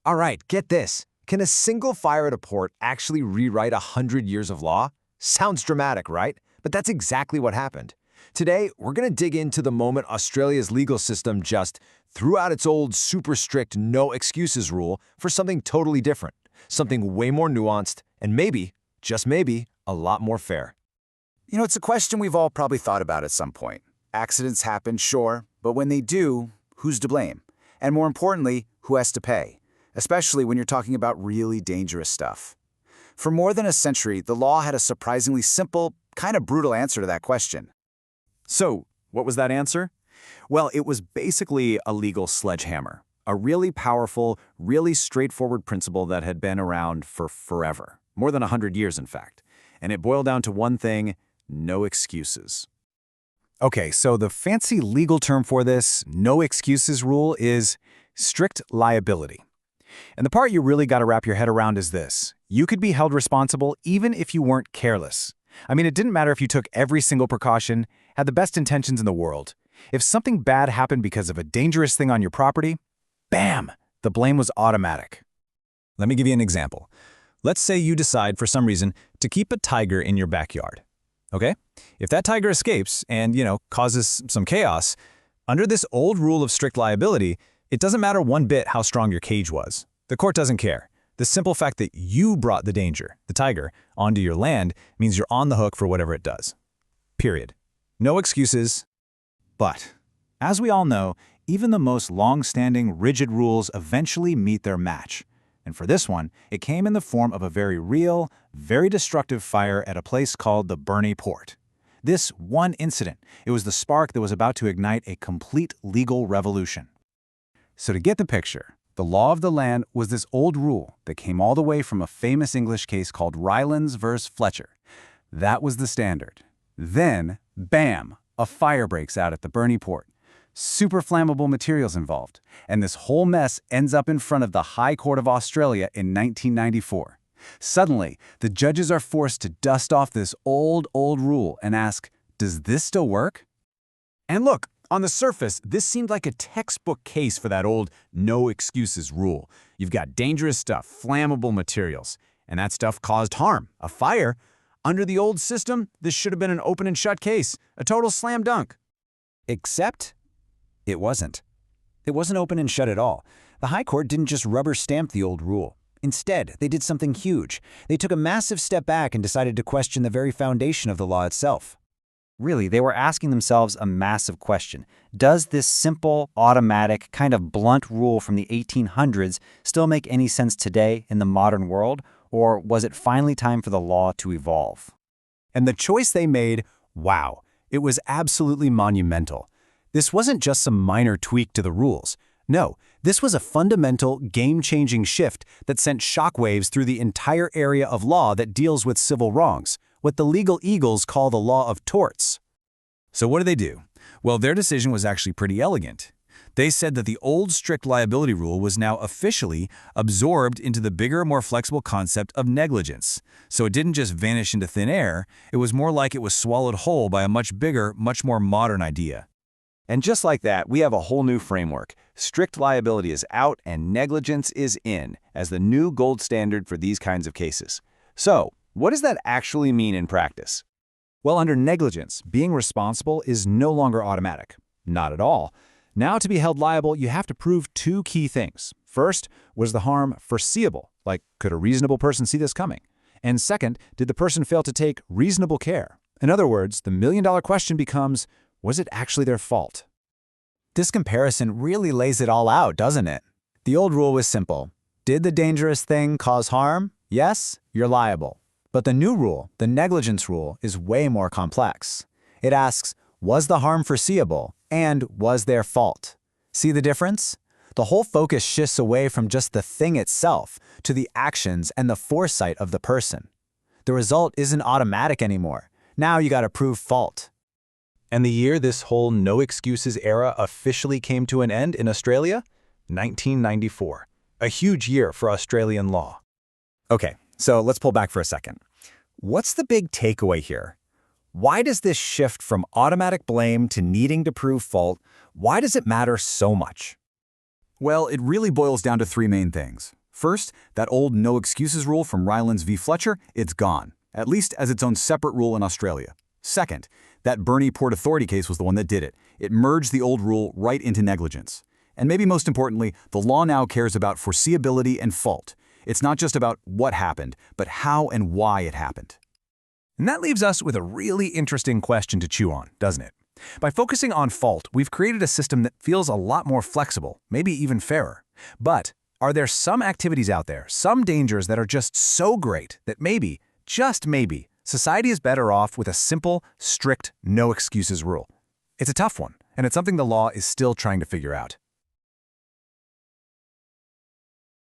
All right, get this. Can a single fire at a port actually rewrite 100 years of law? Sounds dramatic, right? But that's exactly what happened. Today, we're going to dig into the moment Australia's legal system just threw out its old super strict no excuses rule for something totally different, something way more nuanced, and maybe, just maybe, a lot more fair. You know, it's a question we've all probably thought about at some point. Accidents happen, sure, but when they do, who's to blame? And more importantly, who has to pay? Especially when you're talking about really dangerous stuff. For more than a century, the law had a surprisingly simple, kind of brutal answer to that question. So, what was that answer? Well, it was basically a legal sledgehammer, a really powerful, really straightforward principle that had been around for forever, more than 100 years in fact. And it boiled down to one thing: no excuses. Okay, so the fancy legal term for this no excuses rule is strict liability. And the part you really got to wrap your head around is this: you could be held responsible even if you weren't careless. I mean, it didn't matter if you took every single precaution, had the best intentions in the world. If something bad happened because of a dangerous thing on your property, bam, the blame was automatic. Let me give you an example. Let's say you decide for some reason to keep a tiger in your backyard. Okay? If that tiger escapes and, causes some chaos, under this old rule of strict liability, it doesn't matter one bit how strong your cage was. The court doesn't care. The simple fact that you brought the danger, the tiger, onto your land means you're on the hook for whatever it does. Period. No excuses. But, as we all know, even the most long-standing, rigid rules eventually meet their match. And for this one, it came in the form of a very real, very destructive fire at a place called the Burnie Port. This one incident, it was the spark that was about to ignite a complete legal revolution. So to get the picture, the law of the land was this old rule that came all the way from a famous English case called Rylands v. Fletcher. That was the standard. Then, bam, a fire breaks out at the Burnie Port. Super flammable materials involved, and this whole mess ends up in front of the High Court of Australia in 1994. Suddenly, the judges are forced to dust off this old rule and ask, does this still work? And look, on the surface, this seemed like a textbook case for that old no excuses rule. You've got dangerous stuff, flammable materials, and that stuff caused harm, a fire. Under the old system, this should have been an open and shut case, a total slam dunk. Except it wasn't. It wasn't open and shut at all. The High Court didn't just rubber stamp the old rule. Instead, they did something huge. They took a massive step back and decided to question the very foundation of the law itself. Really, they were asking themselves a massive question. Does this simple, automatic, kind of blunt rule from the 1800s still make any sense today in the modern world, or was it finally time for the law to evolve? And the choice they made, wow, it was absolutely monumental. This wasn't just some minor tweak to the rules. No, this was a fundamental, game-changing shift that sent shockwaves through the entire area of law that deals with civil wrongs, what the legal eagles call the law of torts. So what did they do? Well, their decision was actually pretty elegant. They said that the old strict liability rule was now officially absorbed into the bigger, more flexible concept of negligence. So it didn't just vanish into thin air, it was more like it was swallowed whole by a much bigger, much more modern idea. And just like that, we have a whole new framework. Strict liability is out and negligence is in as the new gold standard for these kinds of cases. So, what does that actually mean in practice? Well, under negligence, being responsible is no longer automatic. Not at all. Now, to be held liable, you have to prove two key things. First, was the harm foreseeable? Like, could a reasonable person see this coming? And second, did the person fail to take reasonable care? In other words, the million-dollar question becomes, was it actually their fault? This comparison really lays it all out, doesn't it? The old rule was simple. Did the dangerous thing cause harm? Yes, you're liable. But the new rule, the negligence rule, is way more complex. It asks, was the harm foreseeable, and was their fault? See the difference? The whole focus shifts away from just the thing itself to the actions and the foresight of the person. The result isn't automatic anymore. Now you gotta prove fault. And the year this whole no excuses era officially came to an end in Australia? 1994. A huge year for Australian law. Okay, so let's pull back for a second. What's the big takeaway here? Why does this shift from automatic blame to needing to prove fault, why does it matter so much? Well, it really boils down to three main things. First, that old no excuses rule from Rylands v. Fletcher, it's gone, at least as its own separate rule in Australia. Second, that Bernie Port Authority case was the one that did it. It merged the old rule right into negligence. And maybe most importantly, the law now cares about foreseeability and fault. It's not just about what happened, but how and why it happened. And that leaves us with a really interesting question to chew on, doesn't it? By focusing on fault, we've created a system that feels a lot more flexible, maybe even fairer. But are there some activities out there, some dangers that are just so great that maybe, just maybe, society is better off with a simple, strict, no excuses rule? It's a tough one, and it's something the law is still trying to figure out.